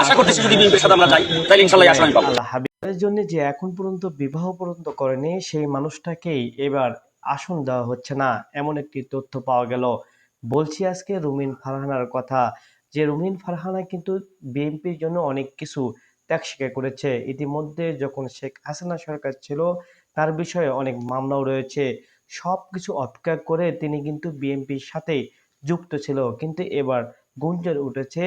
আশা করতেছি যদি বিএনপির সাথে আমরা যাই তাহলে ইনশাআল্লাহ এই আসন আমি পাবো। আল্লাহ হাবিবের জন্য যে এখন পর্যন্ত বিবাহ পর্যন্ত করেনি সেই মানুষটাকেই এবার আসন দেওয়া হচ্ছে না, এমন একটি তথ্য পাওয়া গেল। বলছি আজকে রুমিন ফারহানার কথা, যে রুমিন ফারহানা কিন্তু বিএনপির জন্য অনেক কিছু ত্যাগ স্বীকার করেছে। ইতিমধ্যে যখন শেখ হাসিনা সরকার ছিল তার বিষয়ে অনেক মামলাও রয়েছে, সবকিছু অপেক্ষা করে তিনি কিন্তু বিএনপির সাথে যুক্ত ছিল। কিন্তু এবার গুঞ্জন উঠেছে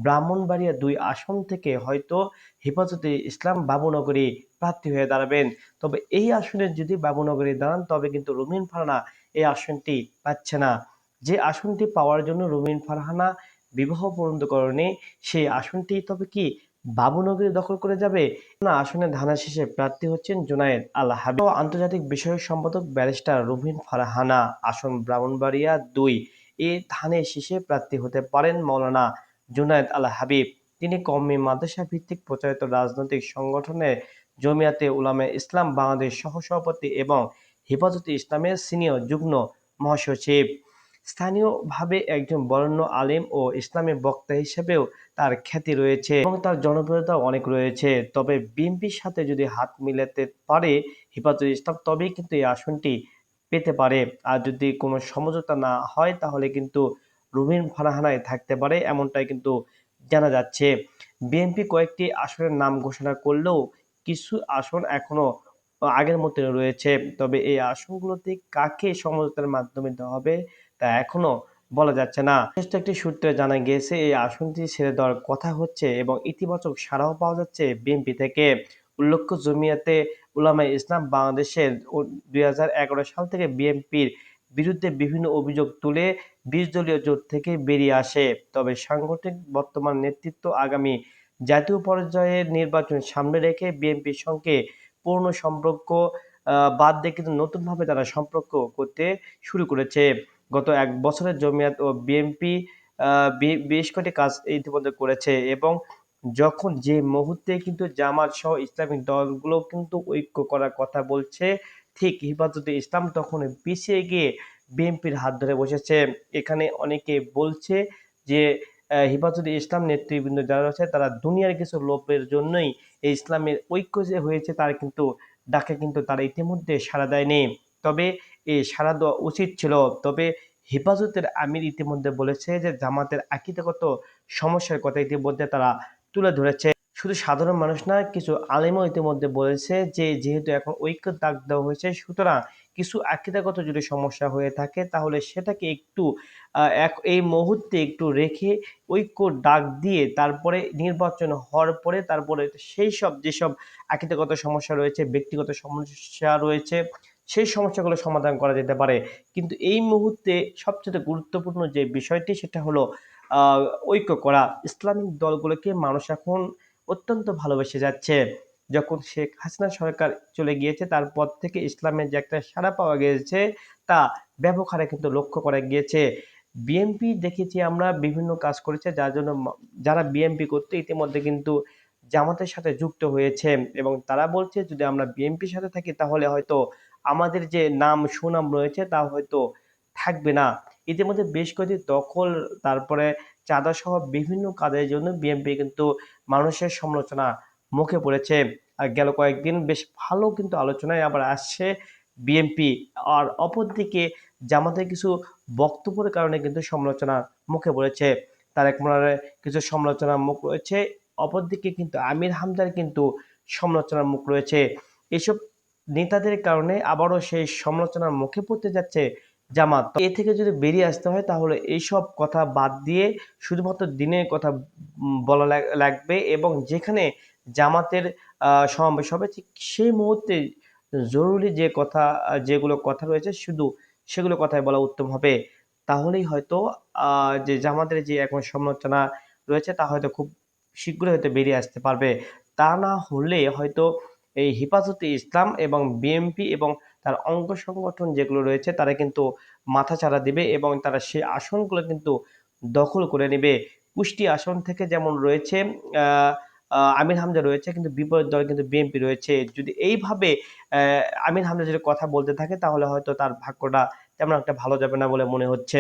ব্রাহ্মণবাড়িয়া ২ আসন থেকে হয়তো হেফাজতে ইসলাম বাবুনগরী প্রার্থী হয়ে দাঁড়াবেন। তবে এই আসনে যদি বাবুনগরী দাঁড়ান তবে কিন্তু রুমিন ফারহানা এই আসনটি পাচ্ছে না। যে আসনটি পাওয়ার জন্য রুমিন ফারহানা বিবাহ পর্যন্ত করেনি সেই আসনটি তবে কি বাবুনগরী দখল করে যাবে না? আসনে ধানা শেষে প্রার্থী হচ্ছেন জুনায়েদ আল হাবিব। আন্তর্জাতিক বিষয়ক সম্পাদক ব্যারিস্টার রুমিন ফারহানা আসন ব্রাহ্মণবাড়িয়া ২ এ ধানের শীষে প্রার্থী হতে পারেন মৌলানা জুনায়েদ আল হাবিব। তিনি কওমি মাদ্রাসা ভিত্তিক প্রচারিত রাজনৈতিক সংগঠনের জমিয়াতে উলামায়ে ইসলাম বাংলাদেশ সহসভাপতি এবং হেফাজতে ইসলামের সিনিয়র যুগ্ম মহাসচিব। স্থানীয়ভাবে একজন বরেণ্য আলেম ও ইসলামী বক্তা হিসেবেও তার খ্যাতি রয়েছে এবং তার জনপ্রিয়তা অনেক রয়েছে। তবে বিএনপির সাথে যদি হাত মিলাতে পারে হেফাজতে ইসলাম তবেই কিন্তু এই আসনটি পেতে পারে। আর যদি কোনো সমঝোতা না হয় তাহলে কিন্তু রুমিন ফারহানাই থাকতে পারে, এমনটাই কিন্তু জানা যাচ্ছে। বিএনপি কয়েকটি আসনের নাম ঘোষণা করলেও কিছু আসন এখনো আগের মতো রয়েছে। তবে এই আসনগুলোতে কাকে সমঝোতার মাধ্যমে দেওয়া হবে তা এখনো বলা যাচ্ছে না। বিশেষ একটি সূত্রে জানা গিয়েছে এই আসনটি ছেড়ে দেওয়ার কথা হচ্ছে এবং ইতিবাচক সাড়াও পাওয়া যাচ্ছে বিএনপি থেকে। উল্লেখ্য জমিয়াতে উলামায়ে ইসলাম বাংলাদেশের ২০১১ সাল থেকে বিএনপির বিরুদ্ধে বিভিন্ন অভিযোগ তুলে ২০ দলীয় জোট থেকে বেরিয়ে আসে। তবে সাংগঠনিক বর্তমান নেতৃত্ব আগামী জাতীয় পর্যায়ের নির্বাচন সামনে রেখে বিএনপির সঙ্গে পুরনো সম্পর্ক বাদ দিয়ে কিন্তু নতুনভাবে তারা সম্পর্ক করতে শুরু করেছে। গত ১ বছরে জমিয়াত ও বিএনপি বেশ কয়েকটি কাজ ইতিমধ্যে করেছে এবং যখন যে মুহূর্তে কিন্তু জামাত সহ ইসলামিক দলগুলো কিন্তু ঐক্য করার কথা বলছে, ঠিক হেফাজতে ইসলাম তখন পিছিয়ে গিয়ে বিএনপির হাত ধরে বসেছে। এখানে অনেকে বলছে যে হেফাজতে ইসলাম নেতৃবৃন্দ যারা রয়েছে তারা দুনিয়ার কিছু লোভের জন্যই এই ইসলামের ঐক্য যে হয়েছে তার কিন্তু ডাকে কিন্তু তারা ইতিমধ্যে সাড়া দেয়নি। তবে এই সাড়া দেওয়া উচিত ছিল। তবে হেফাজতের আমির ইতিমধ্যে বলেছে যে জামাতের আকীদাগত সমস্যার কথা ইতিমধ্যে তারা তুলে ধরেছে। শুধু সাধারণ মানুষ না, কিছু আলেমও ইতিমধ্যে বলেছে যে যেহেতু এখন ঐক্যের ডাক দেওয়া হয়েছে সুতরাং কিছু আকীদাগত যদি সমস্যা হয়ে থাকে তাহলে সেটাকে একটু এই মুহূর্তে একটু রেখে ঐক্য ডাক দিয়ে তারপরে নির্বাচন হওয়ার পরে তারপরে সেই সব যেসব আকীদাগত সমস্যা রয়েছে, ব্যক্তিগত সমস্যা রয়েছে সেই সমস্যাগুলো সমাধান করা যেতে পারে। কিন্তু এই মুহূর্তে সবচেয়ে গুরুত্বপূর্ণ যে বিষয়টি সেটা হলো আহ ঐক্য করা। ইসলামিক দলগুলোকে মানুষ এখন অত্যন্ত ভালোবেসে যাচ্ছে। যখন শেখ হাসিনা সরকার চলে গিয়েছে তারপর থেকে ইসলামের যে একটা সাড়া পাওয়া গিয়েছে তা ব্যাপক হারে কিন্তু লক্ষ্য করা গিয়েছে। বিএনপি দেখেছি আমরা বিভিন্ন কাজ করেছে যার জন্য যারা বিএনপি করতে ইতিমধ্যে কিন্তু জামাতের সাথে যুক্ত হয়েছে এবং তারা বলছে যদি আমরা বিএনপির সাথে থাকি তাহলে হয়তো আমাদের যে নাম সুনাম রয়েছে তা হয়তো থাকবে না। ইতিমধ্যে বেশ কয়েকটি দখল তারপরে চাঁদা সহ বিভিন্ন কাজের জন্য বিএনপি কিন্তু মানুষের সমালোচনা মুখে পড়েছে। আর গেল কয়েকদিন বেশ ভালো কিন্তু আলোচনায় আবার আসছে বিএনপি। আর অপরদিকে জামাতের কিছু বক্তব্যের কারণে কিন্তু সমালোচনার মুখে পড়েছে। তারেক রহমানের কিছু সমালোচনার মুখ রয়েছে, অপরদিকে কিন্তু আমির হামজার কিন্তু সমালোচনার মুখ রয়েছে। এসব নেতাদের কারণে আবারও সেই সমালোচনার মুখে পড়তে যাচ্ছে জামাত। এ থেকে যদি বেরিয়ে আসতে হয় তাহলে এইসব কথা বাদ দিয়ে শুধুমাত্র দিনের কথা বলা লাগবে এবং যেখানে জামাতের সমাবেশ হবে ঠিক সেই মুহূর্তে জরুরি যে কথা যেগুলো কথা রয়েছে শুধু সেগুলো কথাই বলা উত্তম হবে। তাহলেই হয়তো যে জামাতের যে এখন সমালোচনা রয়েছে তা হয়তো খুব শীঘ্রই হয়তো বেরিয়ে আসতে পারবে। তা না হলে হয়তো এই হেফাজতে ইসলাম এবং বিএনপি এবং তার অঙ্গ সংগঠন যেগুলো রয়েছে তারা কিন্তু মাথাচাড়া দিবে এবং তারা সেই আসনগুলো কিন্তু দখল করে নেবে। কুষ্টি আসন থেকে যেমন রয়েছে আহ আমির হামজা রয়েছে কিন্তু বিপরীত দল কিন্তু বিএনপি রয়েছে। যদি এইভাবে আমির হামজা যদি কথা বলতে থাকে তাহলে হয়তো তার ভাগ্যটা তেমন একটা ভালো যাবে না বলে মনে হচ্ছে।